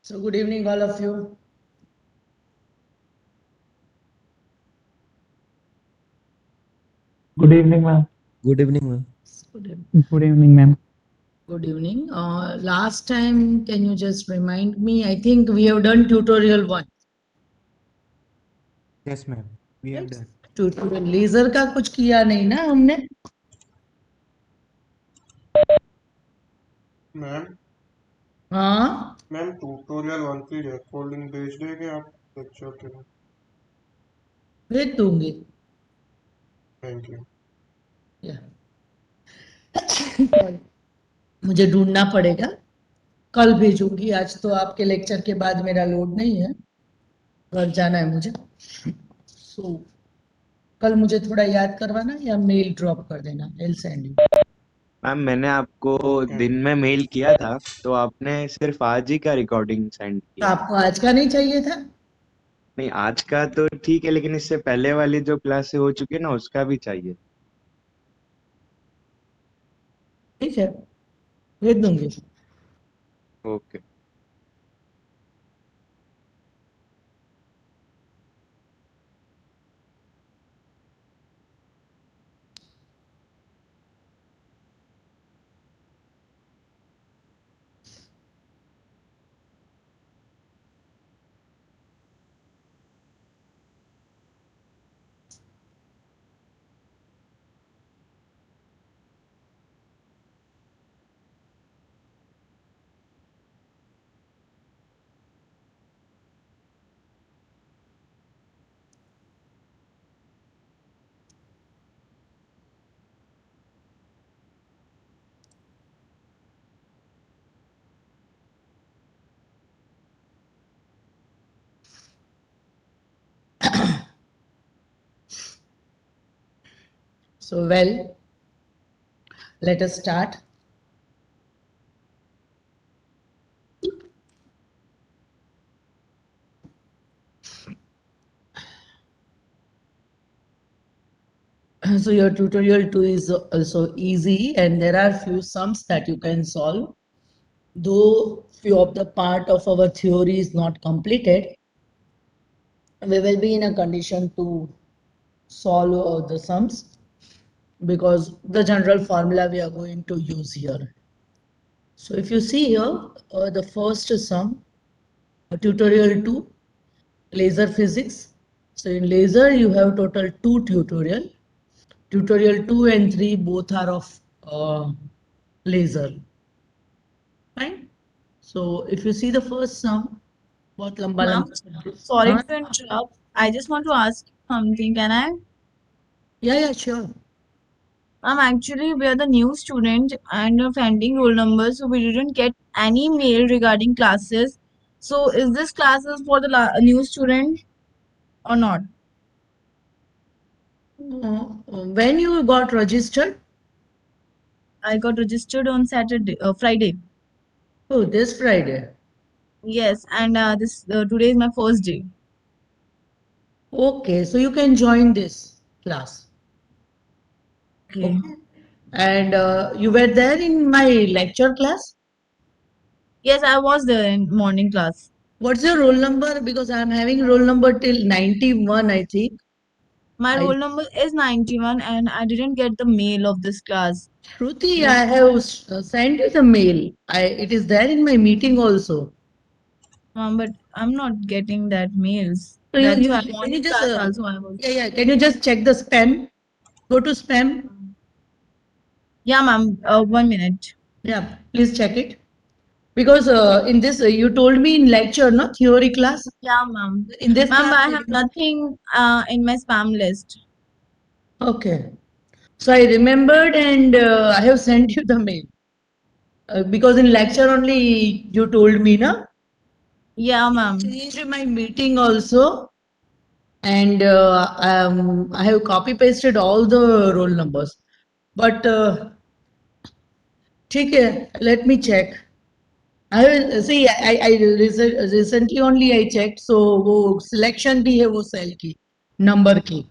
So good evening, all of you. Good evening, ma'am. Good evening, ma'am. Good evening. Good evening, ma'am. Good evening. Last time, can you just remind me? I think we have done tutorial 1. Yes, ma'am. We have Right? done. Tutorial ledger का कुछ किया नहीं ना हमने? Ma'am हाँ, ma'am tutorial 1 की recording भेज देंगे आप लेक्चर के लिए। भेज दूंगी. Thank you. Yeah. मुझे ढूंढना पड़ेगा. कल भेजूंगी. आज तो आपके लेक्चर के बाद मेरा लोड नहीं है. घर जाना है मुझे. So, कल मुझे थोड़ा याद करवाना या मेल ड्रॉप कर देना. I'll send you. मैम मैंने आपको दिन में मेल किया था तो आपने सिर्फ आज ही का रिकॉर्डिंग सेंड तो किया। आपको आज का नहीं चाहिए था? नहीं, आज का तो ठीक है लेकिन इससे पहले वाली जो क्लास हो चुकी है ना उसका भी चाहिए। ठीक है, भेज दूंगी. Okay. So, well, let us start. So, your tutorial 2 is also easy, and there are few sums that you can solve. Though few of the part of our theory is not completed, we will be in a condition to solve the sums because the general formula we are going to use here. So, if you see here, the first sum, tutorial 2, laser physics. So, in laser, you have total 2 tutorial. Tutorial 2 and 3 both are of laser. Fine. So, if you see the first sum, बहुत लंबा Ma'am, लंबा. sorry हाँ? to interrupt. I just want to ask something. Can I? Yeah, sure. Ma'am, actually, we are the new student and finding roll numbers, so we didn't get any mail regarding classes. So, is this classes for the new student or not? When you got registered? I got registered on Friday. Oh, this Friday. Yes, and this today is my first day. Okay, so you can join this class. Okay. And you were there in my lecture class? Yes, I was there in morning class. What's your roll number? Because I'm having roll number till 91, I think. My I- roll number is 91 and I didn't get the mail of this class. Shruti, I have sent you the mail. It is there in my meeting also. But I'm not getting that mails. So you, That's you why can you morning just class also I was. yeah, can you just check the spam? Go to spam. Yeah, ma'am. 1 minute. Yeah, please check it. Because in this you told me in lecture, no theory class. Yeah, ma'am. In this Ma'am, class, I have nothing in my spam list. okay. So I remembered and I have sent you the mail. Because in lecture only you told me, na? Yeah, ma'am. Changed my meeting also, and I have copy pasted all the roll numbers. But ठीक है, let me check. I will see. Recently only I checked, so वो selection भी है वो cell की number की.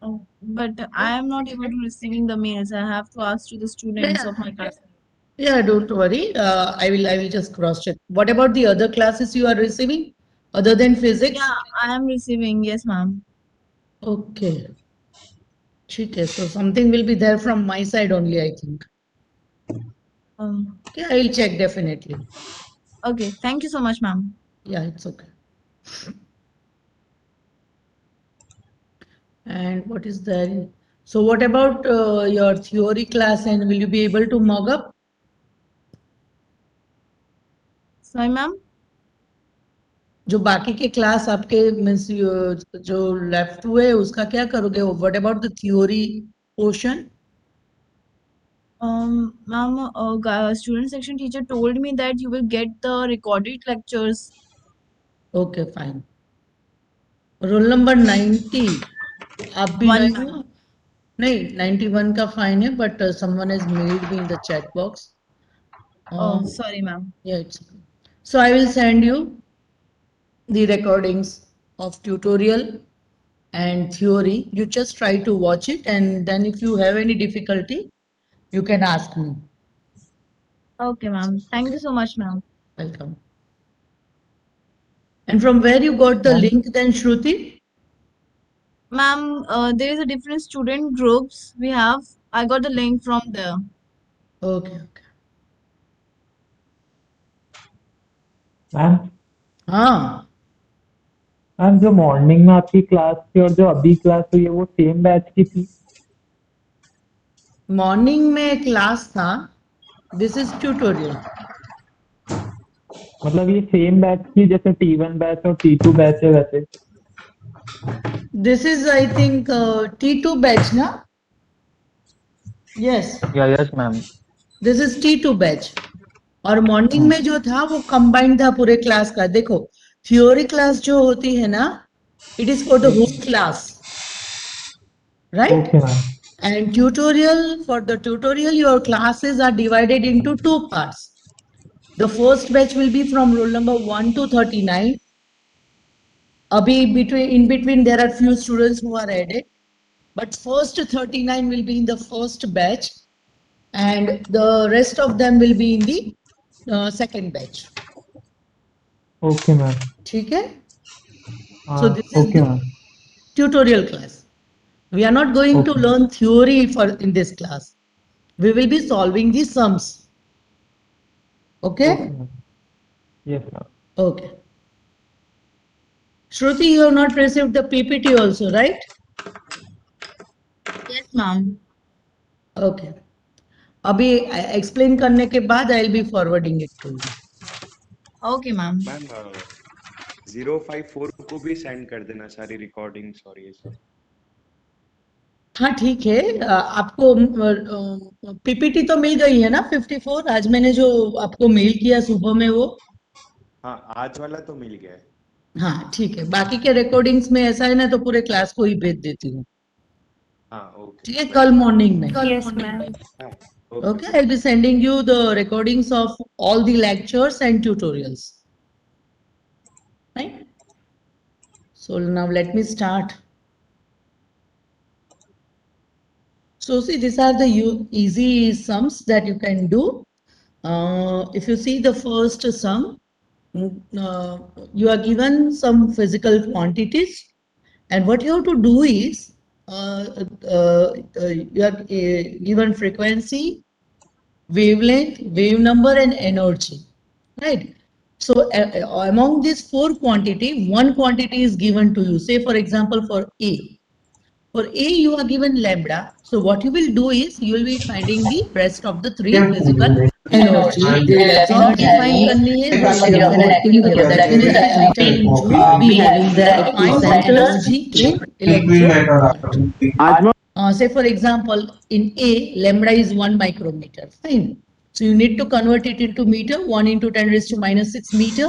Oh, but I am not able to receiving the mails. I have to ask to the students of my class. Yeah, don't worry. I will just cross check. What about the other classes you are receiving other than physics? Yeah, I am receiving. Yes, ma'am. Okay. ठीक है. So something will be there from my side only, I think. Okay, I will check definitely. Okay. Thank you so much, ma'am. Yeah, it's okay. And what is there? So what about your theory class, and will you be able to mug up? Sorry, ma'am. जो बाकी के class आपके means जो left हुए उसका क्या करोगे? What about the theory portion? Ma'am, student section teacher told me that you will get the recorded lectures. Okay fine. Roll number 90 आप भी One, नए ma'am. हो? नहीं, 91 का फाइन है, but someone has mailed me in the chat box. Oh, sorry, ma'am. Yeah, it's okay. So I will send you the recordings of tutorial and theory. You just try to watch it, and then if you have any difficulty, you can ask me. Okay, ma'am. Thank you so much, ma'am. Welcome. And from where you got the Ma'am? link then, Shruti? Ma'am, there is a different student groups we have. I got the link from there. Okay, okay. Ma'am हाँ, ma'am जो morning में आपकी class थी और जो अभी class हुई है वो सेम बैच की थी. मॉर्निंग में क्लास था. This is tutorial. मतलब ये सेम बैच की जैसे T1 बैच और T2 बैच है वैसे. This is I think T2 batch ना? Yes, yes ma'am. This is T2 batch. और मॉर्निंग में जो था वो कंबाइंड था पूरे क्लास का. देखो, थ्योरी क्लास जो होती है ना, it is for the whole class, right? Okay ma'am. And tutorial, for the tutorial, your classes are divided into two parts. The first batch will be from roll number 1 to 39. Abhi in between there are few students who are added, but first 39 will be in the first batch, and the rest of them will be in the second batch. Okay ma'am. ठीक है? हाँ So this is okay the ma'am. tutorial class. We are not going to Okay. learn theory in this class. We will be solving the sums. Okay? Okay ma'am. Yes ma'am. Okay. Shruti, you have not received the PPT also, right? Yes, ma'am. Okay. अभी explain करने के बाद I will be forwarding it to you. Okay, ma'am. Ma'am 054 को भी send कर देना सारी recordings और ये सब. हाँ ठीक है. आपको पीपीटी तो मिल गई है ना 54? आज मैंने जो आपको मेल किया सुबह में वो. हाँ, आज वाला तो मिल गया है. हाँ ठीक है. बाकी के रिकॉर्डिंग्स में ऐसा है ना तो पूरे क्लास को ही भेज देती हूँ. हाँ ओके. ठीक है, कल मॉर्निंग में. Yes, ma'am. हाँ Okay, I'll be sending you the recordings of all the lectures and tutorials. Right? So now let me start. So see, these are the easy sums that you can do. If you see the first sum, you are given some physical quantities, and what you have to do is you are given frequency, wavelength, wave number, and energy, right? So among these four quantity, one quantity is given to you. Say for example, for A. For A, you are given lambda. So what you will do is you will be finding the rest of the three physical energy. Energy find करनी है, जो shear activity है. That means it is written in joule. We having the active centers G in electron volt. Say for example, in A, lambda is 1 micrometer. Fine. So you need to convert it into meter, 1 into 10 raised to minus 6 meter.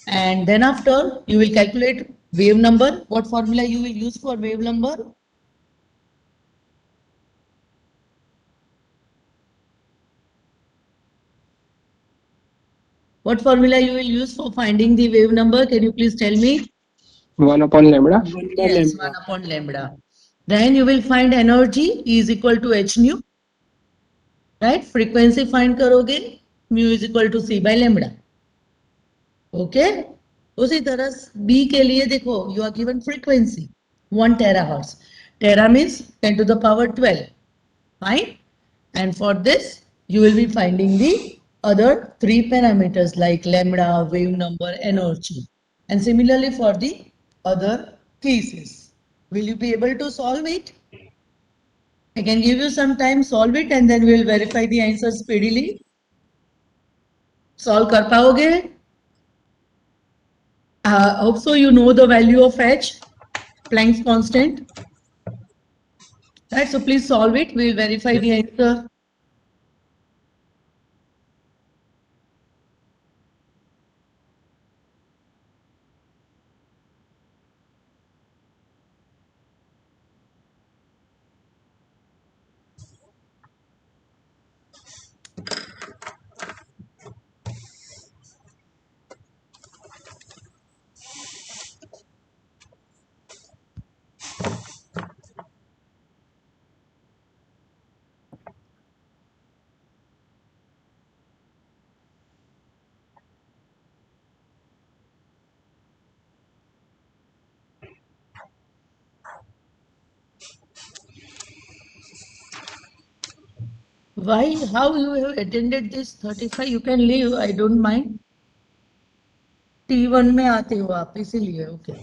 And then after, you will calculate wave number. What formula you will use for wave number? What formula you will use for finding the wave number? Can you please tell me? 1 upon lambda. Yes, 1 upon lambda. Then you will find energy is equal to h nu. Right? Frequency find करोगे, mu is equal to c by lambda. Okay? उसी तरह B के लिए देखो, you are given frequency 1 terahertz. Tera means 10 to the power 12. Fine? And for this, you will be finding the other three parameters like lambda, wave number, energy. And similarly for the other cases. Will you be able to solve it? I can give you some time, solve it, and then we will verify the answer speedily. Solve कर पाओगे? Hope so you know the value of h, Planck's constant. Right, so please solve it. We will verify the answer. Why? How you have attended this 35? You can leave. I don't mind. T1 में आते हो आप इसीलिए. Okay.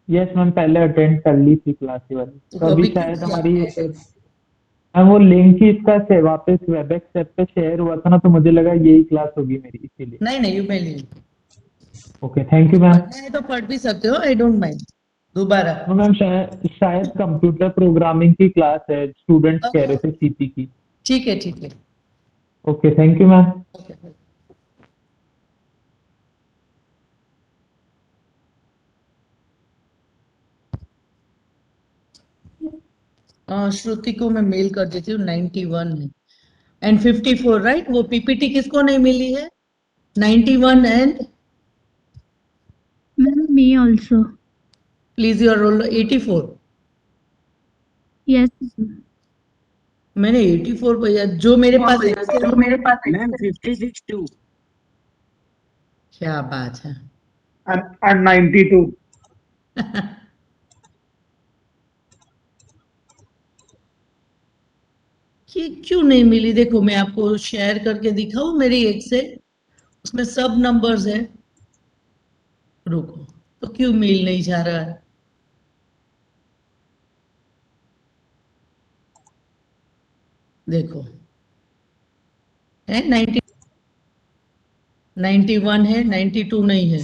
Yes ma'am, पहले attend कर ली थी class ये वाली, तो तो अभी कभी शायद किया हमारी है? मैम वो लिंक ही इसका से वापस वेबएक्स ऐप पे शेयर हुआ था ना, तो मुझे लगा यही क्लास होगी मेरी, इसीलिए. नहीं नहीं, you may leave. Okay, thank you ma'am. पढ़ना है तो पढ़ भी सकते हो. I don't mind. दोबारा. मैम शायद कंप्यूटर प्रोग्रामिंग की क्लास है, स्टूडेंट्स कह रहे थे सीपी की. ठीक है, ठीक है. Okay, thank you ma'am. Okay. श्रुति को मैं मेल कर देती हूँ. 91 है एंड 54, राइट? वो पीपीटी किसको नहीं मिली है? 91 and Ma'am, me also. Please your roll 84. Yes. मैंने 84 भैया जो मेरे पास है. Ma'am 56 too. क्या बात है. and 92. ये क्यों नहीं मिली? देखो मैं आपको शेयर करके दिखाऊं मेरी एक्सेल, उसमें सब नंबर्स है. रुको, तो क्यों मिल नहीं जा रहा है? देखो है 91 है, 92 नहीं है,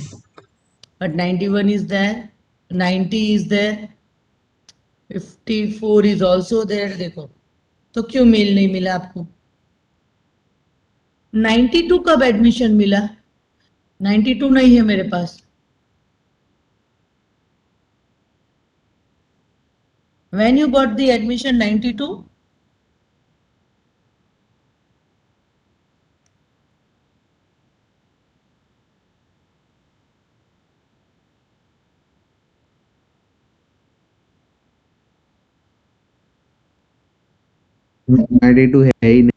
but 91 is there, 90 is there, 54 is also there. देखो तो क्यों मेल नहीं मिला आपको? 92 कब एडमिशन मिला? 92 नहीं है मेरे पास. When you got the admission 92? Ninety two है ही नहीं.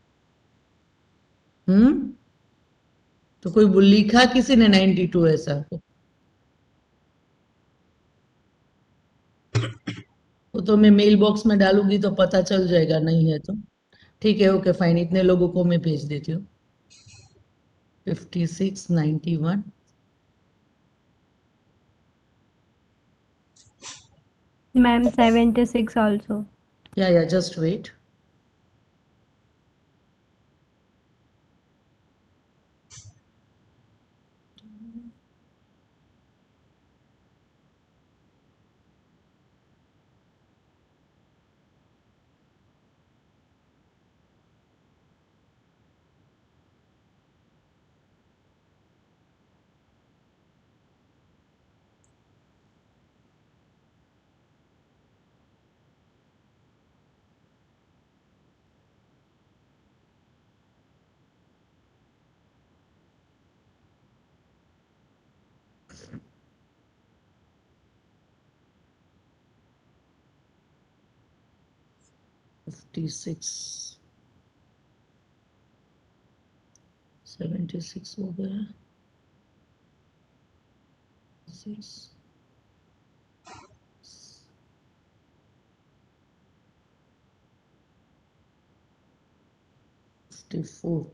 तो कोई लिखा किसी ने 92 ऐसा? वो तो मैं मेल बॉक्स में डालूंगी तो पता चल जाएगा. नहीं है तो ठीक है, ओके फाइन. इतने लोगों को मैं भेज देती हूँ. 56, 91. Ma'am, 76 also. Yeah, just wait. $56, $76 हो गया, 6, 54.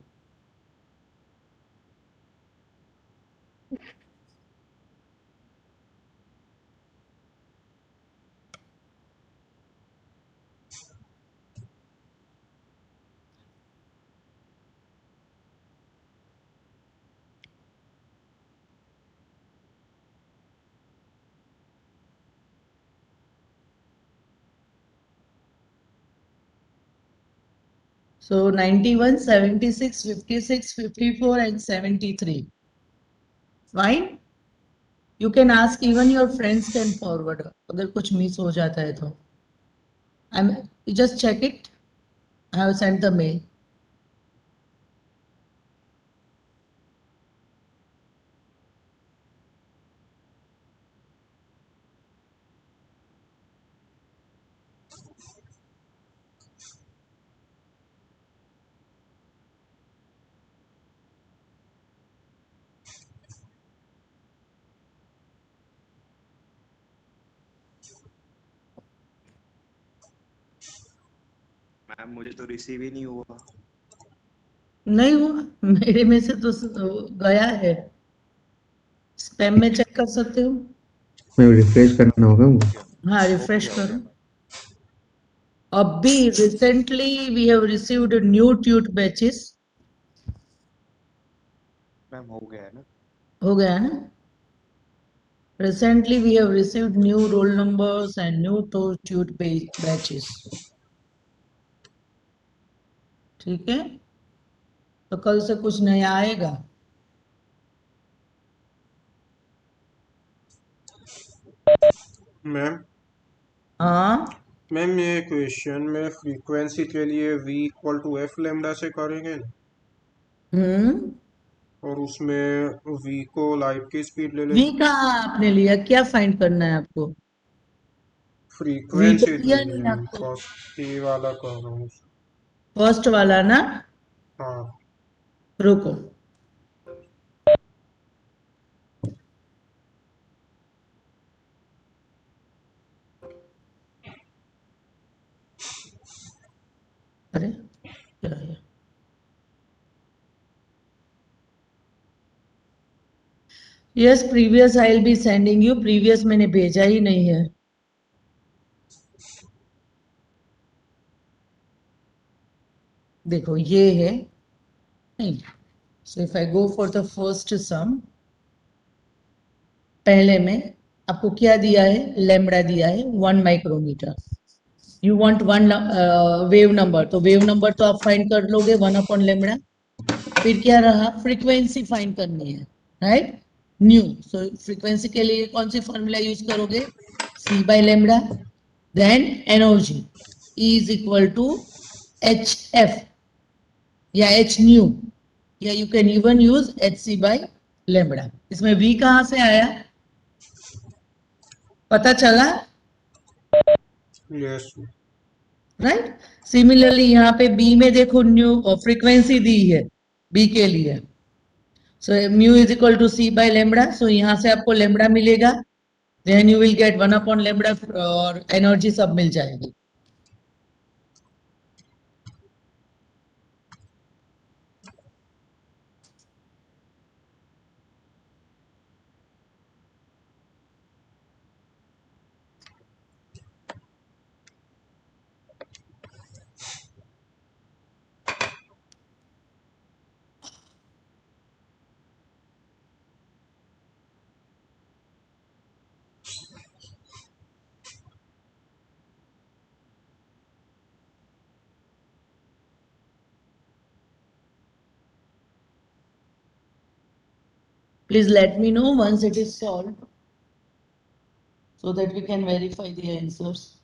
So 91, 76, 56, 54 and 73. Fine. You can ask, even your friends can forward अगर कुछ miss हो जाता है तो. You just check it. I have sent the mail. Ma'am मुझे तो रिसीव ही नहीं हुआ। नहीं हुआ, मेरे में से तो गया है। स्पैम में चेक कर सकते हो। मैं रिफ्रेश करना होगा मुझे। हाँ, रिफ्रेश करो। अभी recently we have received new tute batches. Ma'am हो गया है ना? हो गया ना? Recently we have received new roll numbers and new tute batches. ठीक है, तो कल से कुछ नया आएगा। मैम हाँ मैम, ये क्वेश्चन में फ्रीक्वेंसी के लिए v equal to F lambda से करेंगे ना? और उसमें v को लाइट की स्पीड ले वी लेंगे। का आपने लिया, क्या फाइंड करना है आपको? वी तो फ्रीक्वेंसी दिया दी नहीं है, आपको। फर्स्ट ये वाला कर रहा हूँ। फर्स्ट वाला ना, हाँ रुको। अरे क्या है? Yes, previous I will be sending you. Previous मैंने भेजा ही नहीं है। देखो ये है नहीं। So if I go for the first sum, पहले में आपको क्या दिया है? लैम्बडा दिया है 1 micrometer. You want one wave number, तो वेव नंबर तो आप फाइंड कर लोगे 1 अपॉन लैम्बडा। फिर क्या रहा? फ्रीक्वेंसी फाइंड करनी है, राइट? न्यू। सो फ्रीक्वेंसी के लिए कौन सी फॉर्मूला यूज करोगे? C by lambda. Then energy E is equal to H F या एच न्यू, या you can even use H C by lambda. इसमें वी कहां से आया पता चला? Yes right. सिमिलरली यहाँ पे बी में देखो, न्यू फ्रीक्वेंसी दी है बी के लिए। So mu is equal to C by lambda. So यहाँ से आपको लेमड़ा मिलेगा, then you will get 1 upon lambda और एनर्जी सब मिल जाएगी। Please let me know once it is solved so that we can verify the answers.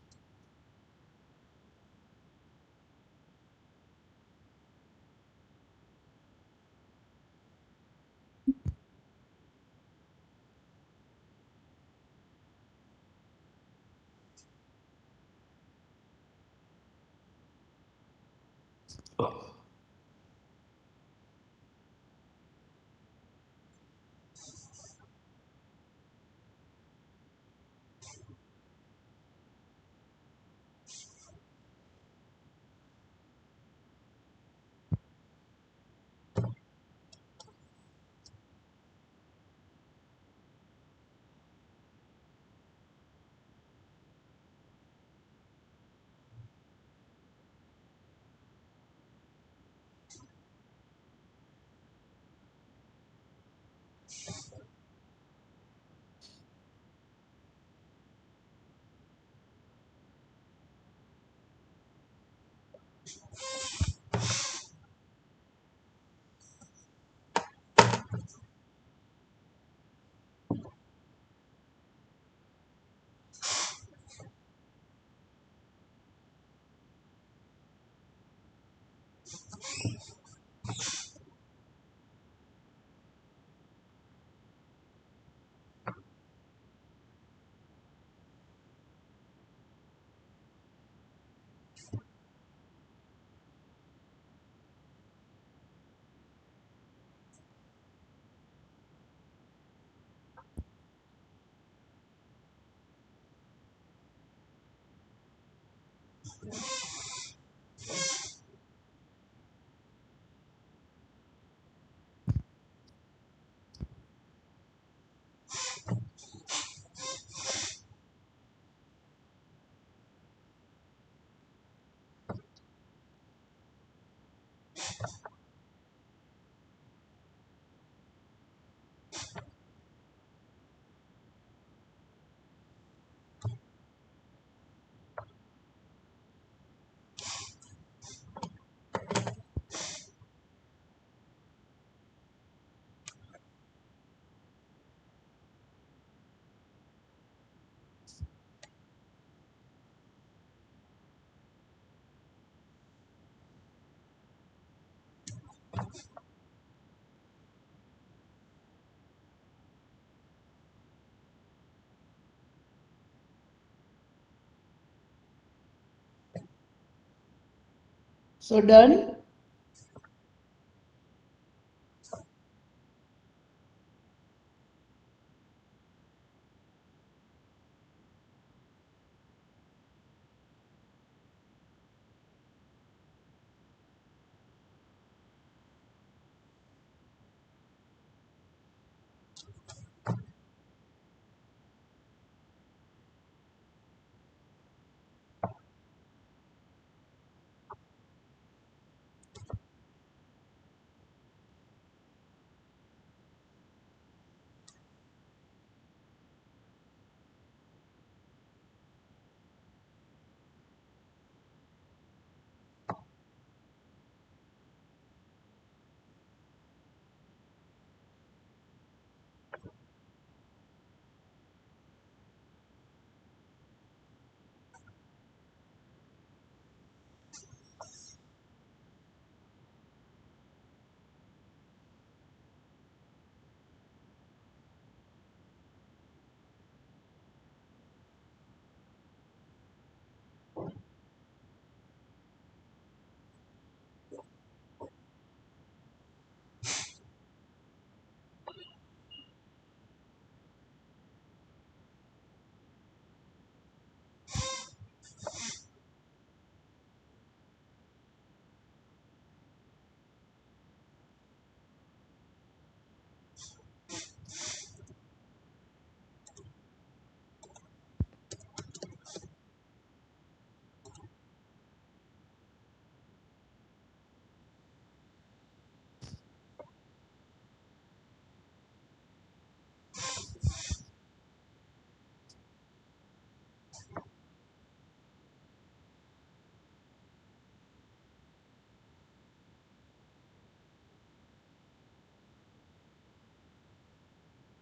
So done?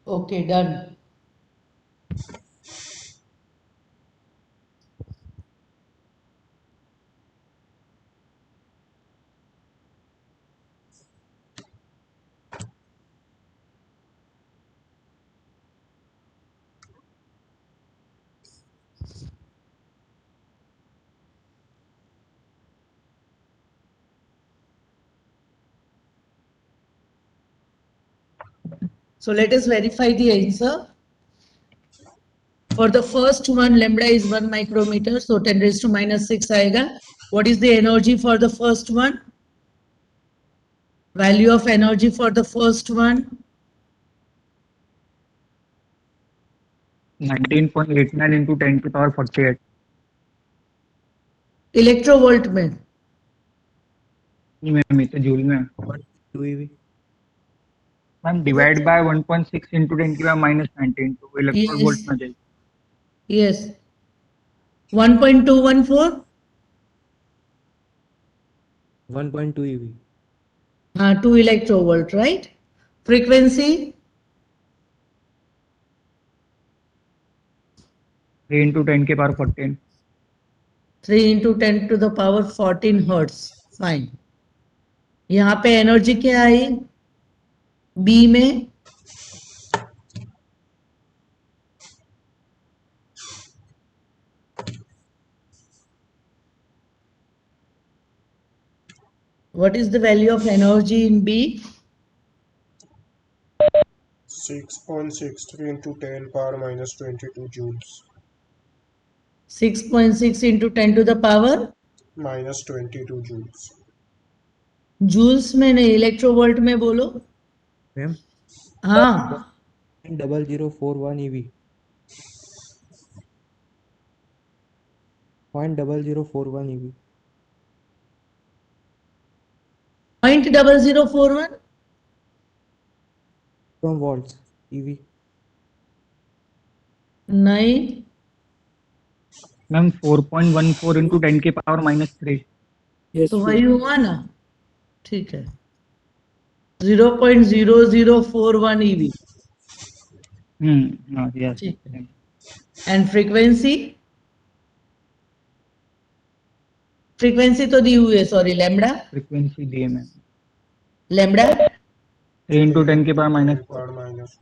Okay, done. So let us verify the answer. For the first one, lambda is 1 micrometer, so 10 raised to minus 6 aega. What is the energy for the first one? Value of energy for the first one? 19.89 into 10 की power 48. Electronvolt में नहीं ma'am, इसे joule में. 2 eV. Ma'am divide by 1.6 into 10 की power minus 19 तो electron volt में जाएगी. Yes. 1.214? 1.2 eV. 2 electrovolt, right? Frequency? 3 into 10 की power 14. 3 into 10 to the power 14 hertz. Fine. यहाँ पे एनर्जी क्या आई? बी में what is the value of energy in B? 6.63 into 10 power minus 22 joules. 6.6 into 10 to the power? Minus 22 joules. Joules में नहीं, electronvolt में बोलो. Ma'am हाँ 0.0041 eV. 0.0041 eV. 0.0041? From volts eV. नहीं, मैम 4.14 into 10 की power minus 3. तो वही हुआ ना. ठीक है. 0.0041 EV. हाँ यस. ठीक है. And frequency? फ्रीक्वेंसी तो दी हुई है, सॉरी, लैम्बडा. फ्रीक्वेंसी दी है मैम. लैम्बडा 3 into 10 की power minus 4. Power minus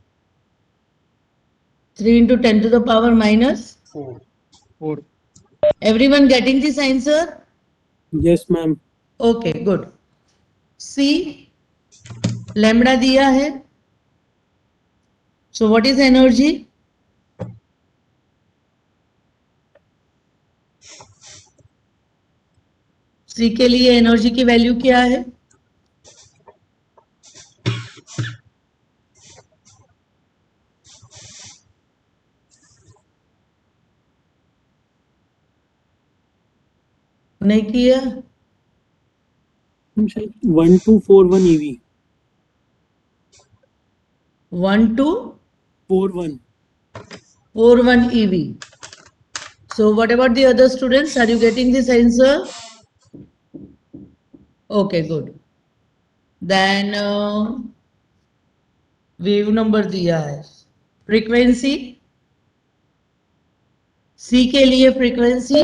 3 into 10 to the power minus 4. 4. Everyone getting this answer? Yes, ma'am. Okay, good. C, lambda दिया है. So what is energy? C के लिए energy की value क्या है? नहीं किया. 1241 EV. 1241 EV. So what about the other students? Are you getting this answer? Okay, good. Then wave number दिया है. Frequency? C के लिए frequency?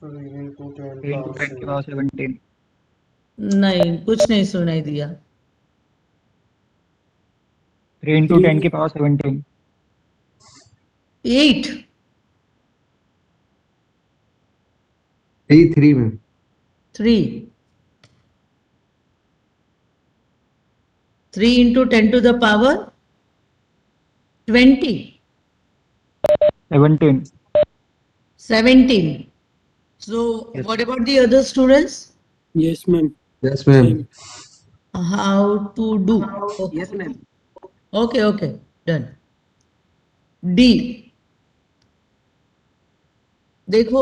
3 into 10 3 into power 10 की 7. power 17. नहीं, कुछ नहीं सुनाई दिया. 3 into 10 की power 17. 8. 3 में 3. 3 into 10 to the power 20. 17. 17. So Yes. what about the other students? Yes, ma'am. yes ma'am How to do? Okay. Yes, ma'am. Okay, okay, done. D. देखो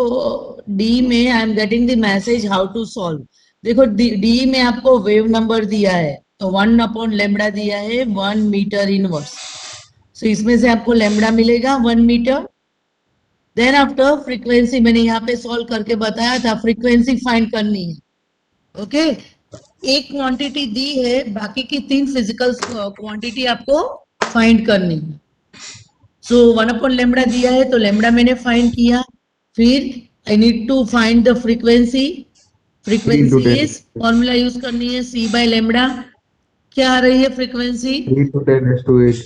D में I am getting the message how to solve. देखो D में आपको wave number दिया है, तो 1 upon lambda दिया है 1 मीटर इनवर्स. सो इसमें से आपको लेमड़ा मिलेगा 1 मीटर. देन आफ्टर फ्रीक्वेंसी मैंने यहाँ पे सॉल्व करके बताया था, फ्रीक्वेंसी फाइंड करनी है. ओके एक क्वांटिटी दी है, बाकी की 3 फिजिकल क्वांटिटी आपको फाइंड करनी है। सो 1/λ दिया है तो लैम्बडा मैंने फाइंड किया, फिर I need to find the frequency. 3 into frequency 10. Is formula use करनी है C/λ। क्या आ रही है frequency? 3 into 10 raised to 8.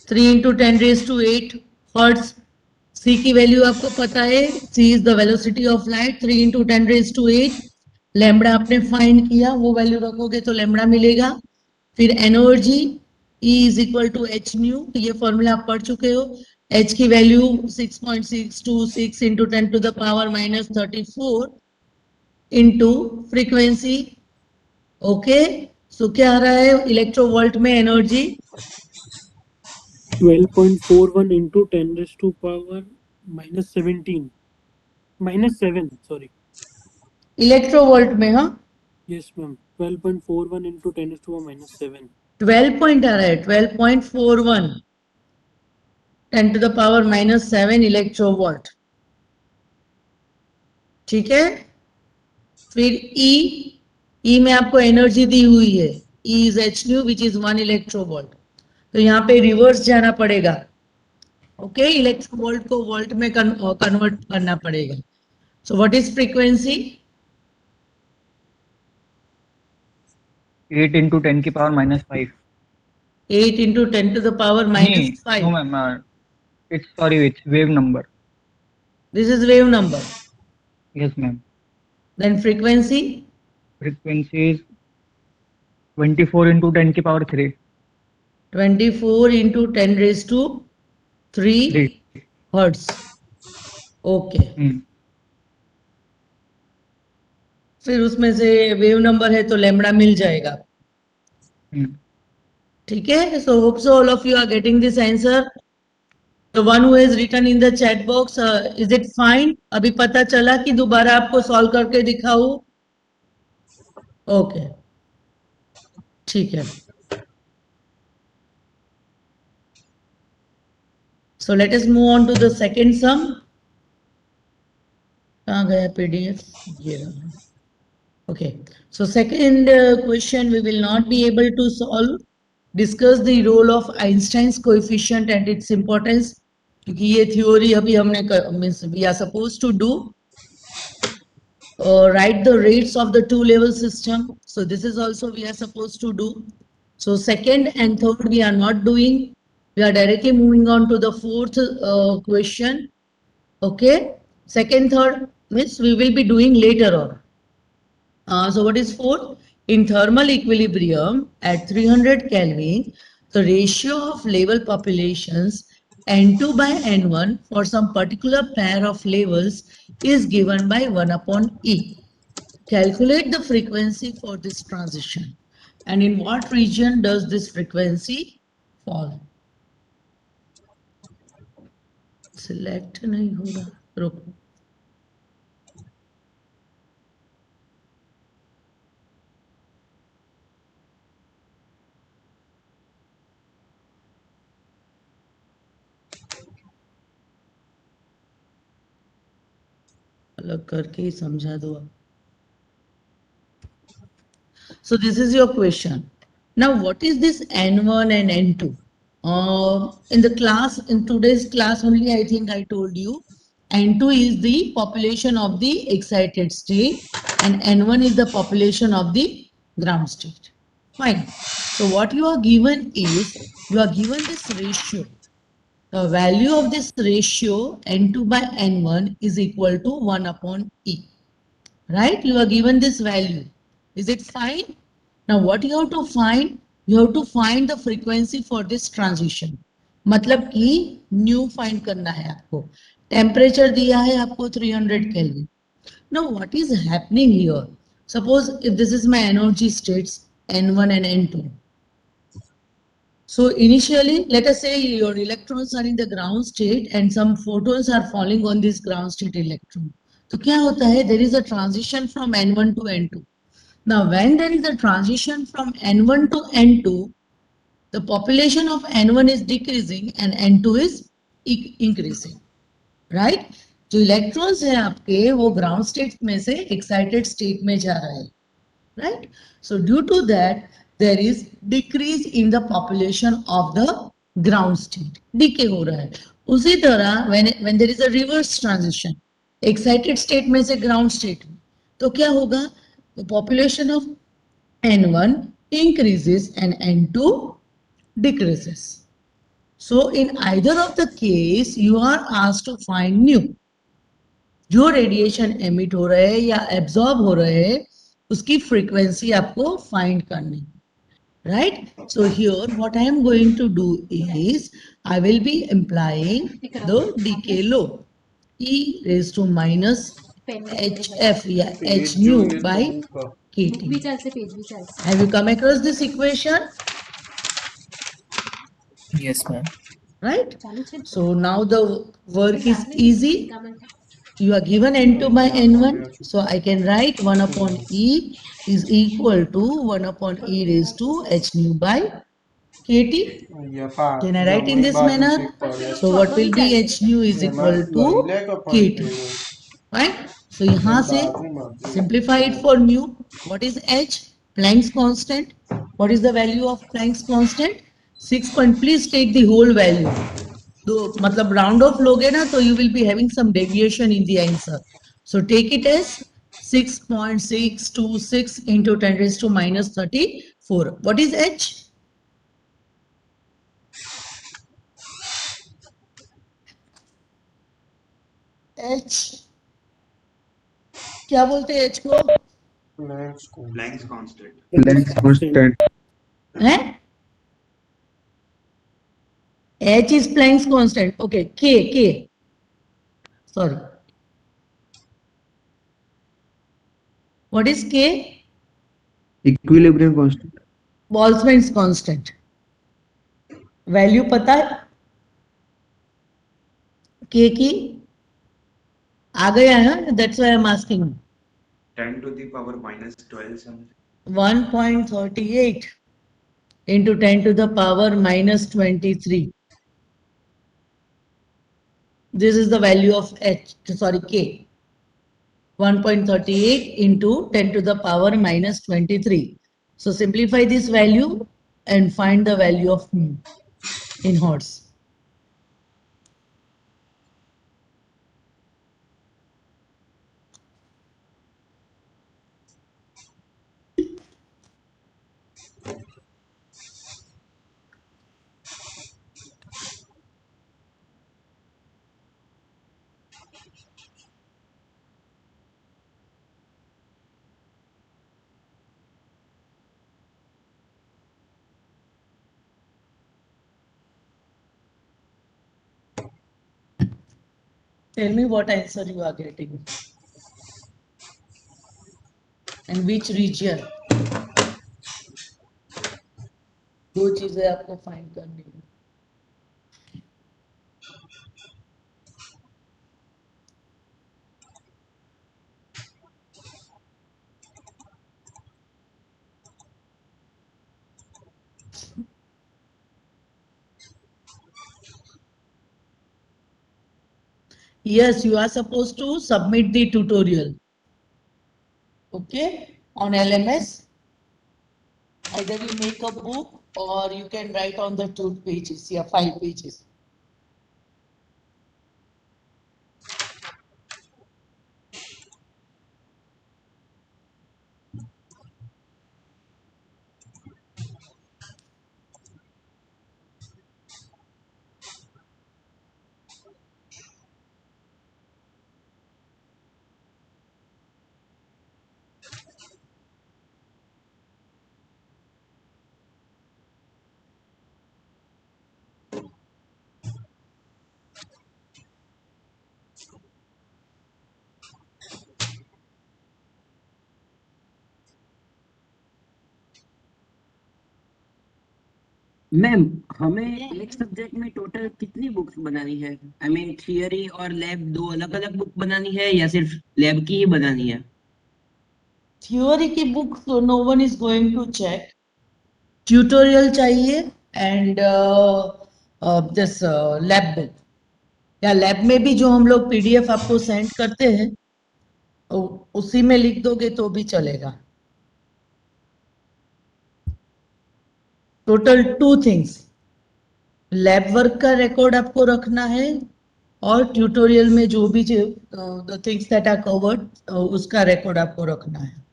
3 into 10⁸ hertz. C की वैल्यू आपको पता है, C is the velocity of light. 3 into 10⁸ lambda आपने फाइंड किया, वो वैल्यू रखोगे तो लैम्बडा मिलेगा। फिर energy E is equal to h nu, ये फॉर्मूला आप पढ़ चुके हो। H की value 6.626 into 10⁻⁻34 into frequency. Okay, so क्या आ रहा है इलेक्ट्रोवोल्ट में energy? 12.41 into 10 raised to power minus 17. Minus 7, sorry. Electronvolt में, हाँ, Yes, ma'am. 12.41 into 10 raised to power minus 7. 12 point आ रहा है, 12.41 10⁻⁻7 इलेक्ट्रोवोल्ट। ठीक है, फिर E में आपको एनर्जी दी हुई है, E is H new which is 1 electronvolt. तो यहाँ पे रिवर्स जाना पड़ेगा। ओके, इलेक्ट्रोवोल्ट को वोल्ट में कन्वर्ट करना पड़ेगा। So what is frequency? 8 into 10 की power minus 5. 8 into 10 to the power minus 5. No, ma'am. It's wave number. This is wave number. Yes, ma'am. Then frequency? Frequency is 24 into 10 की power 3. 24 into 10⁻³ 3. hertz. Okay, फिर उसमें से wave number है तो lambda मिल जाएगा। ठीक है, so hope so all of you are getting this answer. The one who has written in the chat box, is it fine? अभी पता चला कि दोबारा आपको सॉल्व करके दिखाऊं? ओके, ठीक है। So let us move on to the second sum. कहाँ गया PDF? ये रहा। Okay, so second question we will not be able to solve. Discuss the role of Einstein's coefficient and its importance. क्योंकि ये theory अभी हमने means we are supposed to do. Write the rates of the two-level system. So this is also we are supposed to do. So second and third we are not doing. We are directly moving on to the fourth question. Okay, second, third means we will be doing later on. So what is fourth? In thermal equilibrium at 300 Kelvin, the ratio of level populations N2 by N1 for some particular pair of levels is given by 1/E. Calculate the frequency for this transition. And in what region does this frequency fall? Select नहीं होगा, रुको। अलग करके ही समझा दो आप। So this is your question. Now what is this N1 and N2? In the class, in today's class only, I think I told you, N2 is the population of the excited state and N1 is the population of the ground state. Fine. So what you are given is, you are given this ratio. The value of this ratio N2 by N1 is equal to 1/E. Right? You are given this value. Is it fine? Now what you have to find? You have to find the frequency for this transition. मतलब कि new find करना है आपको। Temperature दिया है आपको 300 Kelvin. Now what is happening here? Suppose if this is my energy states N1 and N2. So initially, let us say your electrons are in the ground state and some photons are falling on this ground state electron. तो क्या होता है? There is a transition from N1 to N2. Now, when there is a transition from N1 to N2, the population of N1 is decreasing and N2 is increasing, right? जो electrons है आपके वो ground state में से excited state में जा रहा है, right? So due to that, there is decrease in the population of the ground state, decay हो रहा है। उसी तरह when there is a reverse transition, excited state में से ग्राउंड स्टेट में, तो क्या होगा? The population of N1 increases and N2 decreases. So in either of the case, you are asked to find nu. जो रेडिएशन एमिट हो रहे हैं या एब्जॉर्ब हो रहे हैं उसकी फ्रीक्वेंसी आपको फाइंड करनी, right? So here what I am going to do is I will be implying the decay law, e raised to minus hf या h nu by kt. Have you come across this equation? Yes, ma'am. Right? So now the work is easy. You are given N2 by N1. So I can write 1 upon E is equal to 1 upon E raised to h nu by kt. Can I write in this manner? So what will be h nu is equal to kt. Right? So यहाँ से simplify it for nu. What is h? Planck's constant. What is the value of Planck's constant? 6 point. Please take the whole value. तो मतलब round of लोगे ना तो you will be having some deviation in the answer. So take it as 6.626 into 10 raised to minus 34. What is h? h क्या बोलते हैं h को? Planck's constant. Planck's constant. है? h is Planck's constant. Okay, k. Sorry. What is k? Equilibrium constant. Boltzmann's constant. Value पता है k की? आ गया है? That's why I'm asking. 10 to the power minus 12 something. 1.38 into 10 to the power minus 23. This is the value of h, sorry, k. 1.38 into 10 to the power minus 23. So simplify this value and find the value of mu in hertz. Tell me what answer you are getting and which region. दो चीजें आपको find करनी है. Yes, you are supposed to submit the tutorial. Okay, on LMS. Either you make a book or you can write on the 2 pages, yeah, 5 pages. Ma'am हमें एक subject में total कितनी books बनानी है? आई मीन थियरी और lab दो अलग अलग बुक बनानी है या सिर्फ लैब की ही बनानी है? थ्योरी की book no one is going to check. Tutorial चाहिए एंड दिस लैब बुक, या लैब में भी जो हम लोग पीडीएफ आपको सेंड करते हैं उसी में लिख दोगे तो भी चलेगा. Total 2 things. लैब वर्क का रिकॉर्ड आपको रखना है और ट्यूटोरियल में जो भी the things that are covered उसका रिकॉर्ड आपको रखना है,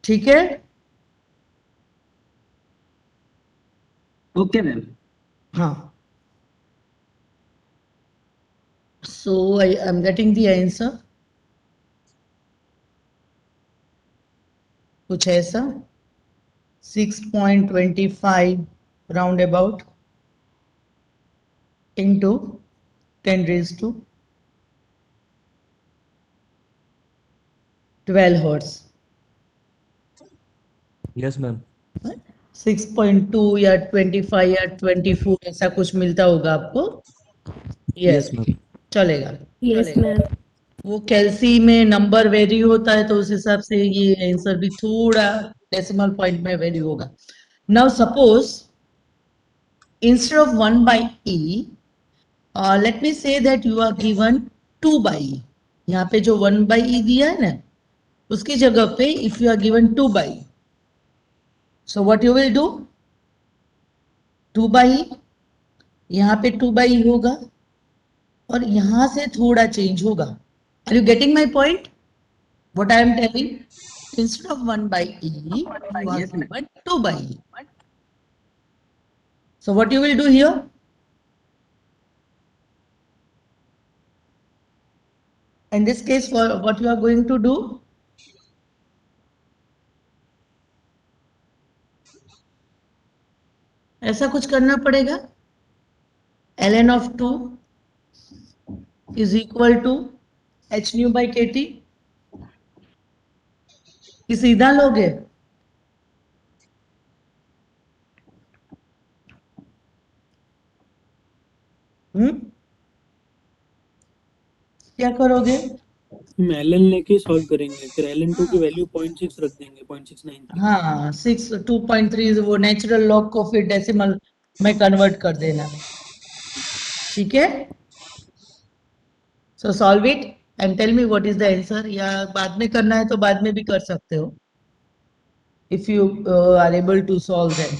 ठीक है? Okay ma'am. हाँ, so I'm getting the answer कुछ ऐसा 6.25 round about into 10 raised to 12 hertz. Yes ma'am. 6.2 या 25 या 24 ऐसा कुछ मिलता होगा आपको। Yes yes, ma'am. चलेगा। Yes, ma'am. वो कैलसी में नंबर वेरी होता है तो उस हिसाब से ये आंसर भी थोड़ा डेसिमल पॉइंट में वेरी होगा। Now suppose instead of 1 by e, let me say that you are given 2 by e। यहाँ पे जो 1 by e दिया है ना उसकी जगह पे if you are given 2 by e, so what you will do, 2 by e, यहाँ पे 2 by e होगा और यहाँ से थोड़ा चेंज होगा। Are you getting my point? What I am telling, instead of 1 by e, you are Yes, ma'am. given 2 by e. So what you will do here? In this case, what you are going to do? ऐसा कुछ करना पड़ेगा। ln of 2 is equal to h nu by kt। कि सीधा लोगे? क्या करोगे? हम ln लेके सॉल्व करेंगे, फिर ln2 की वैल्यू 0.6 रख देंगे, 0.693। हाँ, 2.3 वो नेचुरल लॉग को फिर डेसिमल में कन्वर्ट कर देना, ठीक है? So solve it and tell me what is the answer। या बाद में करना है तो बाद में भी कर सकते हो if you are able to solve them।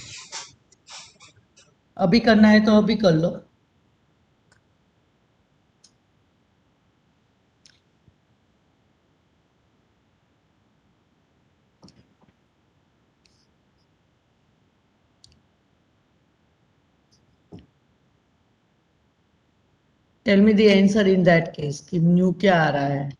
अभी करना है तो अभी कर लो। Tell me the answer in that case कि न्यू क्या आ रहा है।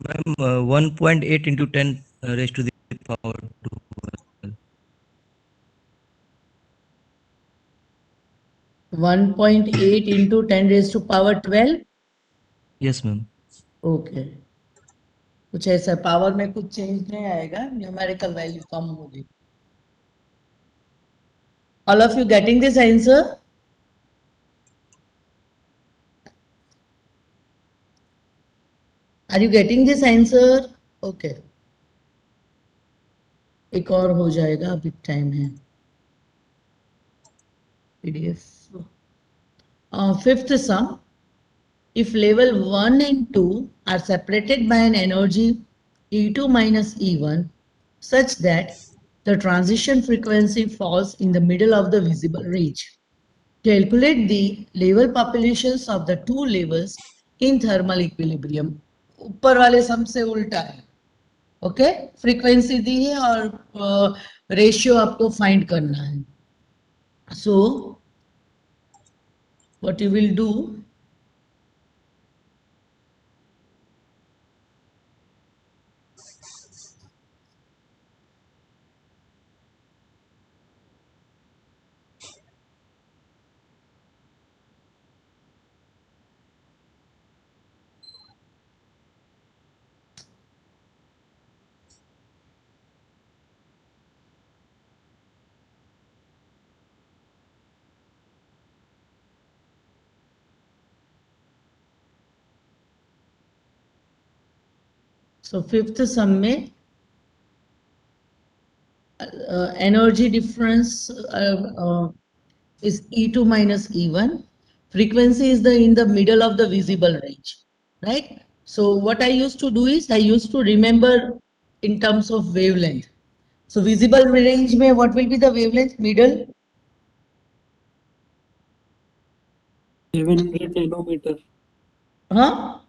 Ma'am 1.8 into 10 raised to the power 2। 1.8 into 10 raised to power 12। Yes ma'am. Okay, कुछ ऐसा पावर में कुछ चेंज नहीं आएगा, न्यूमेरिकल वैल्यू कम होगी। All of you getting this answer? Are you getting this answer? Okay, एक और हो जाएगा, अभी टाइम है। PDF fifth sum, if level 1 and 2 are separated by an energy E2 minus E1 such that the transition frequency falls in the middle of the visible range, Calculate the level populations of the two levels in thermal equilibrium. ऊपर वाले सम से उल्टा है. Okay, frequency दी है और ratio आपको find करना है. So what you will do, so fifth सम में energy difference is E2 minus E1. Frequency is in the middle of the visible range, right? So what I used to do is I used to remember in terms of wavelength. So visible range में what will be the wavelength? Middle? 700 nanometer. Huh?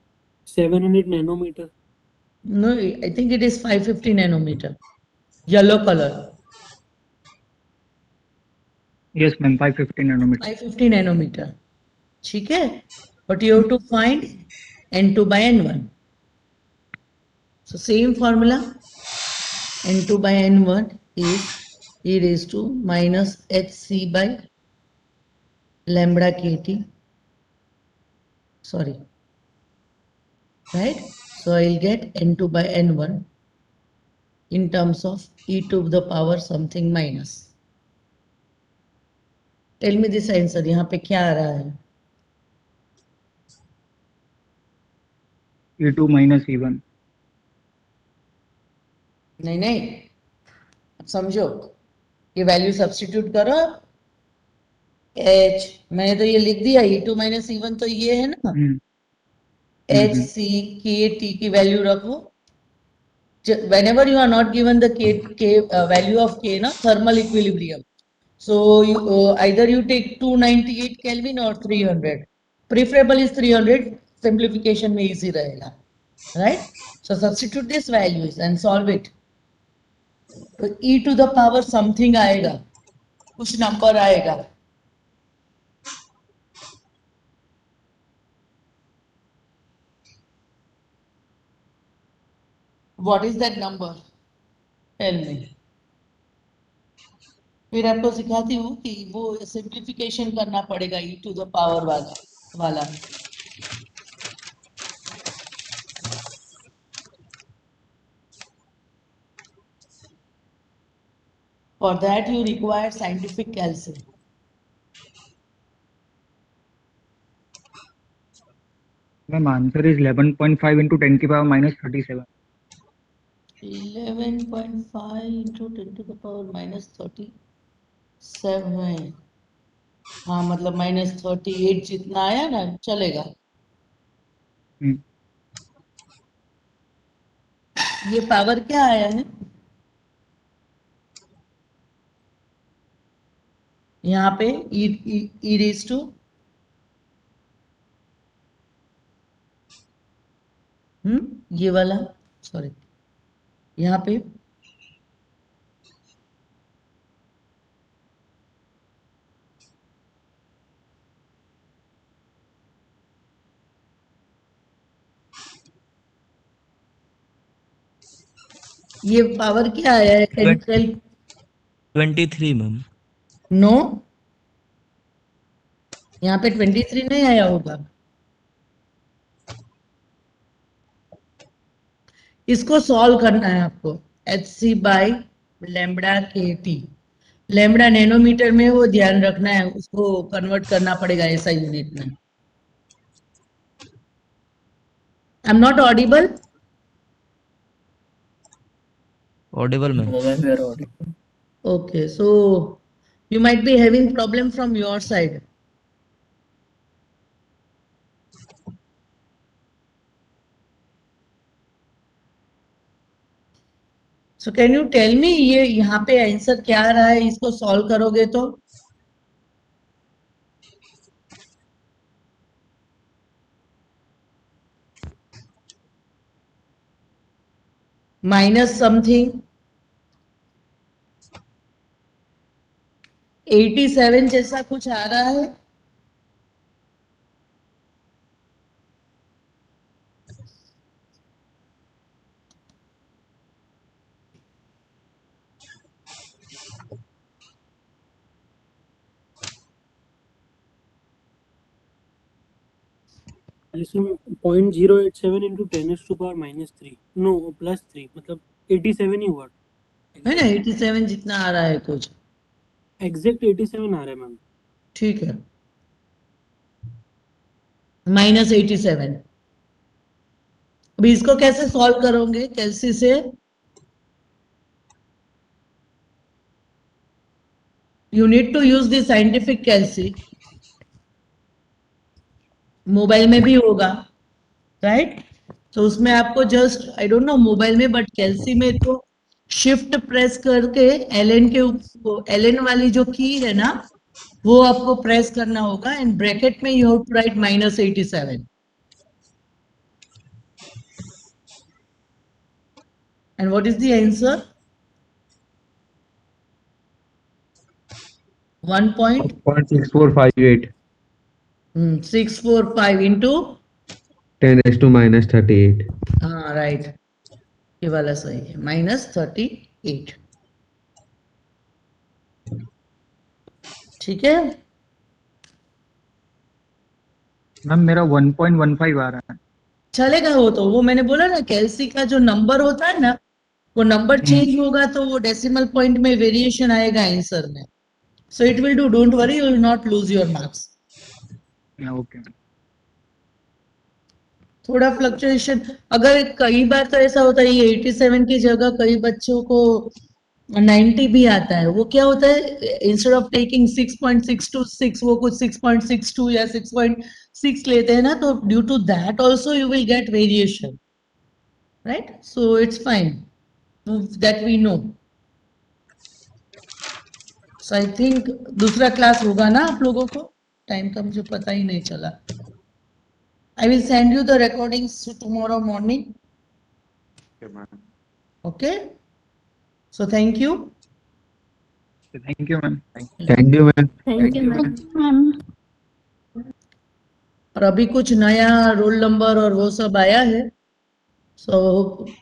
700 nanometer. No, I think it is 550 nanometer. Yellow color. Yes, ma'am. 550 nanometer. 550 nanometer. ठीक है? But you have to find N2 by N1. So same formula. N2 by N1 is e raised to minus hc by lambda kt. Sorry. Right? So I'll get N2 by N1 in terms of e to the power something minus. Tell me this answer. यहाँ पे क्या आ रहा है? E2 minus E1. नहीं, अब समझो, ये वैल्यू सब्स्टिट्यूट करो. h मैंने तो ये लिख दिया, E2 minus E1 तो ये है ना. h c k t की वैल्यू रखो. Whenever you are not given the k value of k na thermal equilibrium, so you, either you take 298 Kelvin or 300. Preferable is 300. Simplification में easy रहेगा, right? So substitute these values and solve it. तो e to the power something आएगा, कुछ number आएगा. What is that number? Tell me. फिर आपको सिखाती हूँ कि वो सिंप्लीफिकेशन करना पड़ेगा e to the power वाला. For that you require scientific calculation. Ma'am, answer is 11.5 into 10 to the power minus 37. 11.5 into 10 to the power minus 37. हाँ, मतलब minus 38 जितना आया ना, चलेगा. ये पावर क्या आया है? यहाँ पे e raised to ये वाला, सॉरी, यहाँ पे ये पावर क्या आया है? 23 मैम. नो, यहाँ पे 23 नहीं आया होगा. इसको सॉल्व करना है आपको. hc बाई लैम्बडा के टी. लैम्बडा नैनोमीटर में, वो ध्यान रखना है, उसको कन्वर्ट करना पड़ेगा ऐसा यूनिट में. I am not Audible. Audible ma'am. Okay, so you might be having problem from your side. So can you tell me ये यहाँ पे आंसर क्या आ रहा है? इसको सॉल्व करोगे तो minus something 87 जैसा कुछ आ रहा है. इसमें 0.087 into 10⁻³ नो +3 मतलब 87 ही हुआ है ना, 87 जितना आ रहा है कुछ. एग्जैक्ट 87 आ रहा है मैम. ठीक है, -87. अभी इसको कैसे सॉल्व करोगे कैलसी से? You need to use the scientific calci. Mobile में भी होगा, राइट? तो उसमें आपको just I don't know mobile में, बट कैलसी में तो शिफ्ट प्रेस करके एलएन के एलएन वाली जो की है ना, वो आपको प्रेस करना होगा एंड ब्रैकेट में you have to write -87. And what is the answer? 1.6458. 645 into 10⁻⁻38. हाँ राइट, ये वाला सही है, -38. ठीक है. मैम मेरा 1.15 आ रहा है. चलेगा वो मैंने बोला ना, कैलसी का जो नंबर होता है ना, वो नंबर चेंज होगा तो वो डेसिमल पॉइंट में वेरिएशन आएगा आंसर में. So it will do, don't worry, you will not lose your marks. Okay. थोड़ा फ्लक्चुएशन, अगर कई बार तो ऐसा होता है, ये 87 की जगह कई बच्चों को 90 भी आता है. वो क्या होता है, इंस्टेड ऑफ टेकिंग 6.626 वो कुछ 6.62 या 6.6 लेते हैं ना, तो due to that also you will get variation, right? So it's fine, that we know. So I think दूसरा क्लास होगा ना आप लोगों को, टाइम का मुझे पता ही नहीं चला. I will send you the recordings tomorrow morning. Okay. So thank you. Thank you ma'am. Thank you, ma'am. Thank you, ma'am. और अभी कुछ नया रोल नंबर और वो सब आया है. सो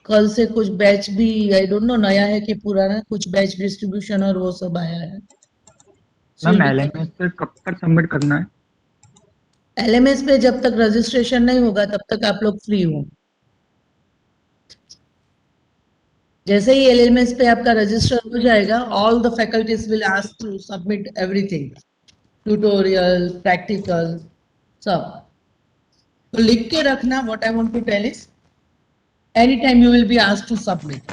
कल से कुछ बैच भी, आई डोंट नो नया है कि पुराना, कुछ बैच डिस्ट्रीब्यूशन और वो सब आया है. मैम एलएमएस पे कब तक सबमिट करना है? एलएमएस पे जब तक रजिस्ट्रेशन नहीं होगा तब तक आप लोग फ्री हो. जैसे ही एलएमएस पे आपका रजिस्टर हो जाएगा, all the faculties will ask to submit everything, tutorial, practical, सब. तो लिख के रखना, what I want to tell is any time you will be asked to submit.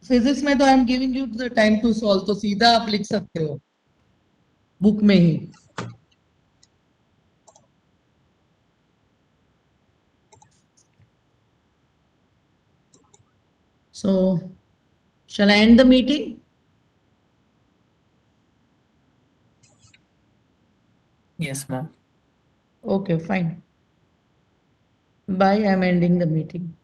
Physics में तो I am giving you the time to solve, तो सीधा आप लिख सकते हो बुक में ही. So, shall I end the meeting? Yes, ma'am. Okay, fine. Bye, I'm ending the meeting.